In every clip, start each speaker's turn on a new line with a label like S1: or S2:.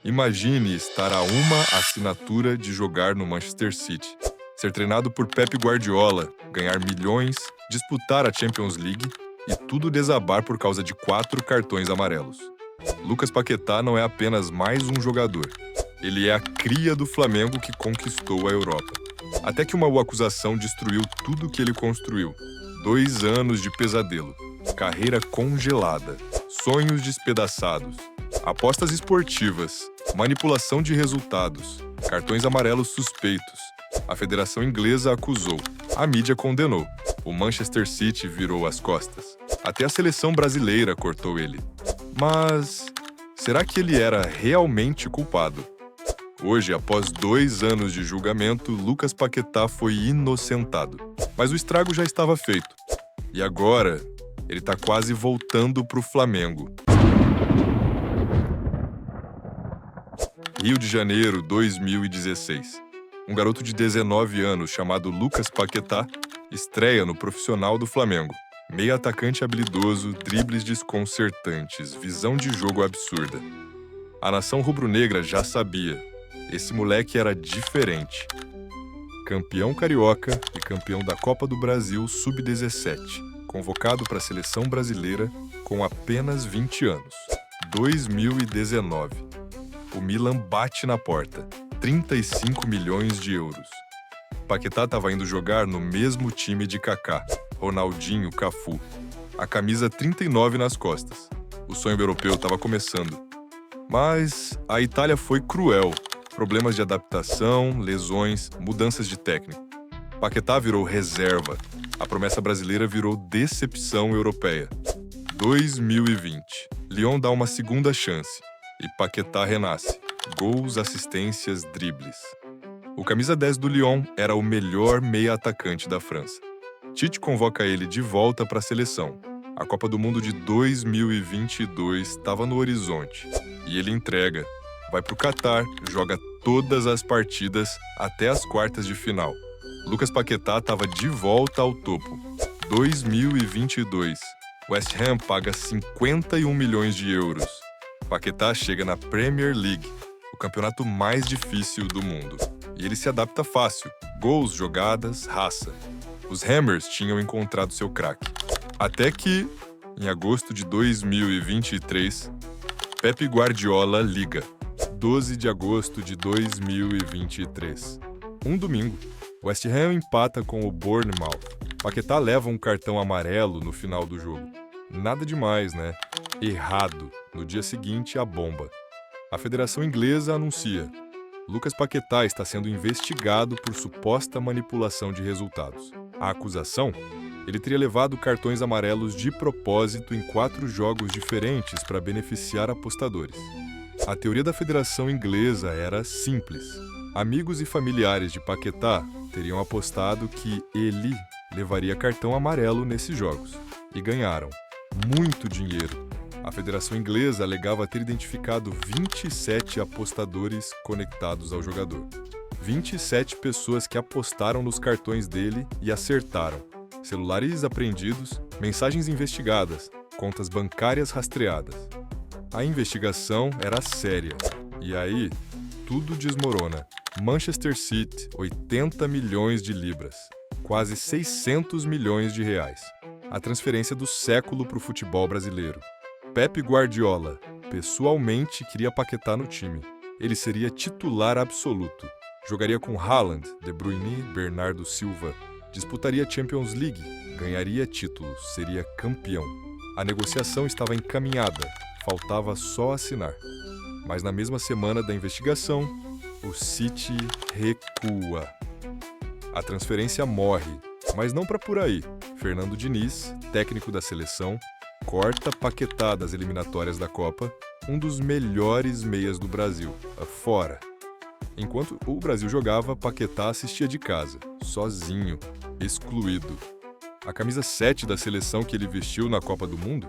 S1: Imagine estar a uma assinatura de jogar no Manchester City, ser treinado por Pep Guardiola, ganhar milhões, disputar a Champions League e tudo desabar por causa de 4 cartões amarelos. Lucas Paquetá não é apenas mais um jogador. Ele é a cria do Flamengo que conquistou a Europa. Até que uma acusação destruiu tudo que ele construiu. 2 anos de pesadelo, carreira congelada, sonhos despedaçados, apostas esportivas, manipulação de resultados, cartões amarelos suspeitos. A Federação Inglesa acusou, a mídia condenou. O Manchester City virou as costas. Até a seleção brasileira cortou ele. Mas será que ele era realmente culpado? Hoje, após 2 anos de julgamento, Lucas Paquetá foi inocentado. Mas o estrago já estava feito. E agora, ele está quase voltando para o Flamengo. Rio de Janeiro, 2016. Um garoto de 19 anos chamado Lucas Paquetá estreia no profissional do Flamengo. Meio atacante habilidoso, dribles desconcertantes, visão de jogo absurda. A nação rubro-negra já sabia. Esse moleque era diferente. Campeão carioca e campeão da Copa do Brasil Sub-17, convocado para a seleção brasileira com apenas 20 anos. 2019. O Milan bate na porta. 35 milhões de euros. Paquetá estava indo jogar no mesmo time de Kaká, Ronaldinho, Cafu. A camisa 39 nas costas. O sonho europeu estava começando. Mas a Itália foi cruel. Problemas de adaptação, lesões, mudanças de técnico. Paquetá virou reserva. A promessa brasileira virou decepção europeia. 2020. Lyon dá uma segunda chance. E Paquetá renasce. Gols, assistências, dribles. O camisa 10 do Lyon era o melhor meia-atacante da França. Tite convoca ele de volta para a seleção. A Copa do Mundo de 2022 estava no horizonte. E ele entrega. Vai para o Catar, joga todas as partidas até as quartas de final. Lucas Paquetá estava de volta ao topo. 2022. West Ham paga 51 milhões de euros. Paquetá chega na Premier League, o campeonato mais difícil do mundo. E ele se adapta fácil. Gols, jogadas, raça. Os Hammers tinham encontrado seu craque. Até que, em agosto de 2023, Pep Guardiola liga. 12 de agosto de 2023. Um domingo. West Ham empata com o Bournemouth. Paquetá leva um cartão amarelo no final do jogo. Nada demais, né? Errado. No dia seguinte, a bomba. A Federação Inglesa anuncia: Lucas Paquetá está sendo investigado por suposta manipulação de resultados. A acusação? Ele teria levado cartões amarelos de propósito em 4 jogos diferentes para beneficiar apostadores. A teoria da Federação Inglesa era simples. Amigos e familiares de Paquetá teriam apostado que ele levaria cartão amarelo nesses jogos. E ganharam. Muito dinheiro. A Federação Inglesa alegava ter identificado 27 apostadores conectados ao jogador. 27 pessoas que apostaram nos cartões dele e acertaram. Celulares apreendidos, mensagens investigadas, contas bancárias rastreadas. A investigação era séria. E aí, tudo desmorona. Manchester City, 80 milhões de libras. Quase 600 milhões de reais. A transferência do século para o futebol brasileiro. Pep Guardiola, pessoalmente, queria Paquetá no time. Ele seria titular absoluto. Jogaria com Haaland, De Bruyne, Bernardo Silva. Disputaria Champions League. Ganharia títulos. Seria campeão. A negociação estava encaminhada. Faltava só assinar. Mas na mesma semana da investigação, o City recua. A transferência morre, mas não para por aí. Fernando Diniz, técnico da seleção, corta Paquetá das eliminatórias da Copa, um dos melhores meias do Brasil, fora. Enquanto o Brasil jogava, Paquetá assistia de casa, sozinho, excluído. A camisa 7 da seleção que ele vestiu na Copa do Mundo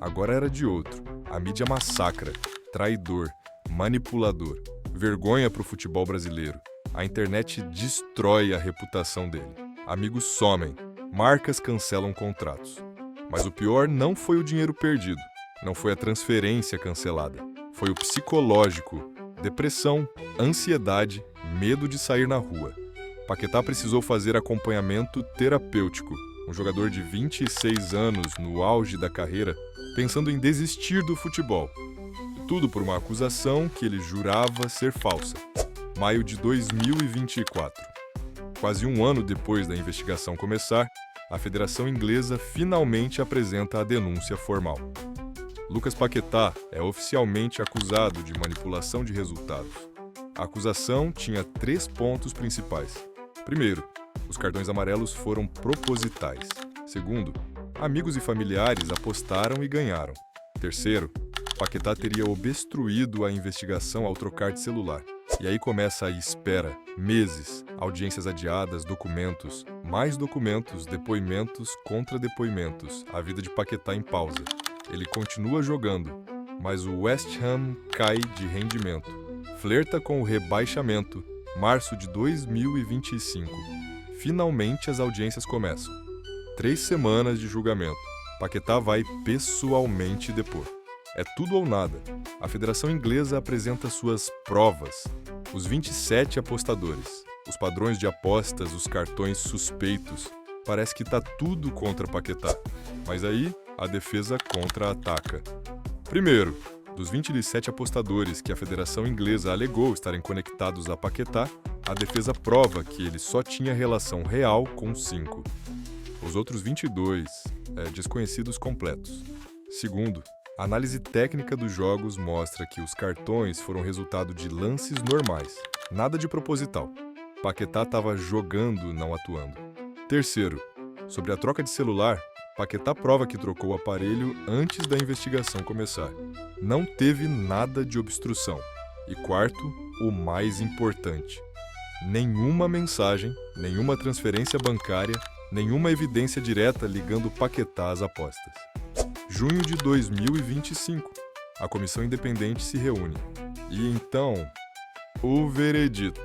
S1: agora era de outro. A mídia massacra, traidor, manipulador, vergonha para o futebol brasileiro. A internet destrói a reputação dele. Amigos somem, marcas cancelam contratos. Mas o pior não foi o dinheiro perdido, não foi a transferência cancelada, foi o psicológico. depressão, ansiedade, medo de sair na rua. Paquetá precisou fazer acompanhamento terapêutico. Um jogador de 26 anos no auge da carreira, pensando em desistir do futebol. Tudo por uma acusação que ele jurava ser falsa. Maio de 2024. Quase um ano depois da investigação começar, a Federação Inglesa finalmente apresenta a denúncia formal. Lucas Paquetá é oficialmente acusado de manipulação de resultados. A acusação tinha 3 pontos principais. Primeiro, os cartões amarelos foram propositais. Segundo, amigos e familiares apostaram e ganharam. Terceiro, Paquetá teria obstruído a investigação ao trocar de celular. E aí começa a espera, meses, audiências adiadas, documentos, mais documentos, depoimentos contra depoimentos, a vida de Paquetá em pausa. Ele continua jogando, mas o West Ham cai de rendimento. Flerta com o rebaixamento, março de 2025. Finalmente as audiências começam. 3 semanas de julgamento. Paquetá vai pessoalmente depor. É tudo ou nada. A Federação Inglesa apresenta suas provas. Os 27 apostadores, os padrões de apostas, os cartões suspeitos. Parece que tá tudo contra Paquetá. Mas aí, a defesa contra-ataca. Primeiro, dos 27 apostadores que a Federação Inglesa alegou estarem conectados a Paquetá, a defesa prova que ele só tinha relação real com 5. Os outros 22, desconhecidos completos. Segundo, a análise técnica dos jogos mostra que os cartões foram resultado de lances normais, nada de proposital. Paquetá estava jogando, não atuando. Terceiro, sobre a troca de celular, Paquetá prova que trocou o aparelho antes da investigação começar. Não teve nada de obstrução. E quarto, o mais importante: nenhuma mensagem, nenhuma transferência bancária, nenhuma evidência direta ligando Paquetá às apostas. Junho de 2025, a comissão independente se reúne. E então, o veredito.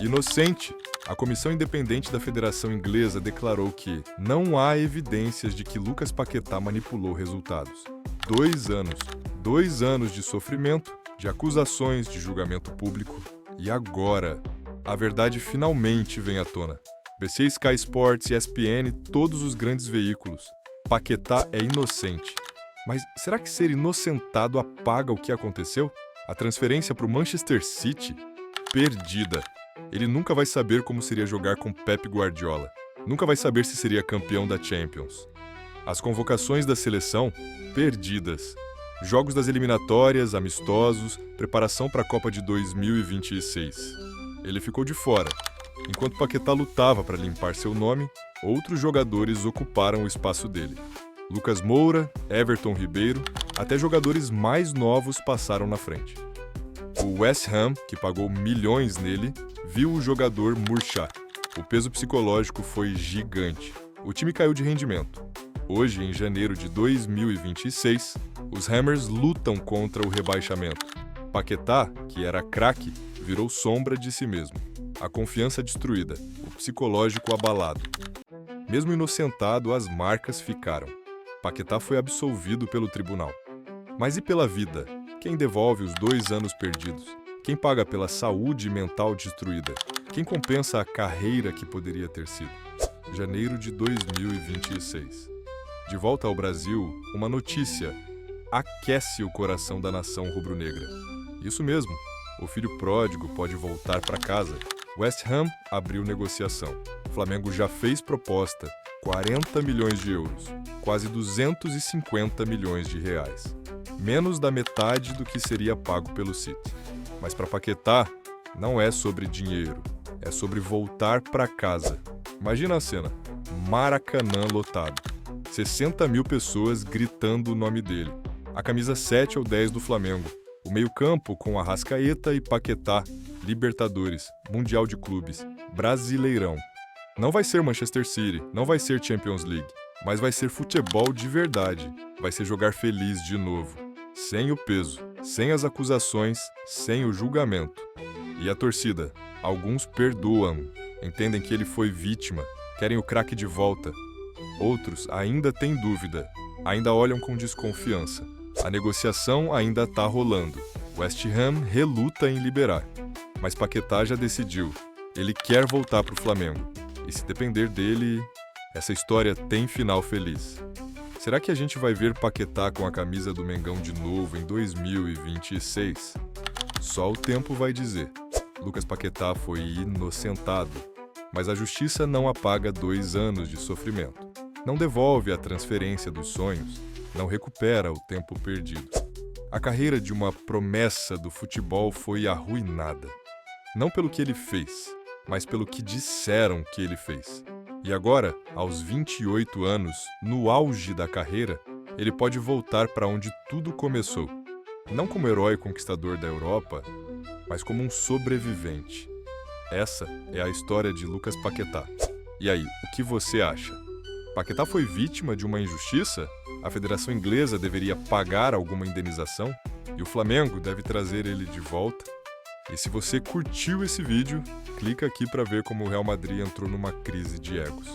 S1: Inocente! A comissão independente da Federação Inglesa declarou que não há evidências de que Lucas Paquetá manipulou resultados. 2 anos de sofrimento, de acusações, de julgamento público. E agora, a verdade finalmente vem à tona. BBC, Sky Sports, ESPN, todos os grandes veículos. Paquetá é inocente. Mas será que ser inocentado apaga o que aconteceu? A transferência para o Manchester City? Perdida. Ele nunca vai saber como seria jogar com Pep Guardiola. Nunca vai saber se seria campeão da Champions. As convocações da seleção? Perdidas. Jogos das eliminatórias, amistosos, preparação para a Copa de 2026. Ele ficou de fora. Enquanto Paquetá lutava para limpar seu nome, outros jogadores ocuparam o espaço dele. Lucas Moura, Everton Ribeiro, até jogadores mais novos passaram na frente. O West Ham, que pagou milhões nele, viu o jogador murchar. O peso psicológico foi gigante. O time caiu de rendimento. Hoje, em janeiro de 2026, os Hammers lutam contra o rebaixamento. Paquetá, que era craque, virou sombra de si mesmo. A confiança destruída, o psicológico abalado. Mesmo inocentado, as marcas ficaram. Paquetá foi absolvido pelo tribunal. Mas e pela vida? Quem devolve os 2 anos perdidos? Quem paga pela saúde mental destruída? Quem compensa a carreira que poderia ter sido? Janeiro de 2026. De volta ao Brasil, uma notícia aquece o coração da nação rubro-negra. Isso mesmo, o filho pródigo pode voltar para casa. West Ham abriu negociação. Flamengo já fez proposta, 40 milhões de euros, quase 250 milhões de reais. Menos da metade do que seria pago pelo City. Mas para Paquetá, não é sobre dinheiro, é sobre voltar para casa. Imagina a cena, Maracanã lotado, 60 mil pessoas gritando o nome dele, a camisa 7 ou 10 do Flamengo, o meio-campo com Arrascaeta e Paquetá, Libertadores, Mundial de Clubes, Brasileirão. Não vai ser Manchester City, não vai ser Champions League, mas vai ser futebol de verdade, vai ser jogar feliz de novo, sem o peso, sem as acusações, sem o julgamento. E a torcida, alguns perdoam, entendem que ele foi vítima, querem o craque de volta. Outros ainda têm dúvida, ainda olham com desconfiança. A negociação ainda está rolando. West Ham reluta em liberar, mas Paquetá já decidiu. Ele quer voltar para o Flamengo. E se depender dele, essa história tem final feliz. Será que a gente vai ver Paquetá com a camisa do Mengão de novo em 2026? Só o tempo vai dizer. Lucas Paquetá foi inocentado, mas a justiça não apaga 2 anos de sofrimento. Não devolve a transferência dos sonhos, não recupera o tempo perdido. A carreira de uma promessa do futebol foi arruinada. Não pelo que ele fez, mas pelo que disseram que ele fez. E agora, aos 28 anos, no auge da carreira, ele pode voltar para onde tudo começou. Não como herói conquistador da Europa, mas como um sobrevivente. Essa é a história de Lucas Paquetá. E aí, o que você acha? Paquetá foi vítima de uma injustiça? A Federação Inglesa deveria pagar alguma indenização? E o Flamengo deve trazer ele de volta? E se você curtiu esse vídeo, clica aqui para ver como o Real Madrid entrou numa crise de egos.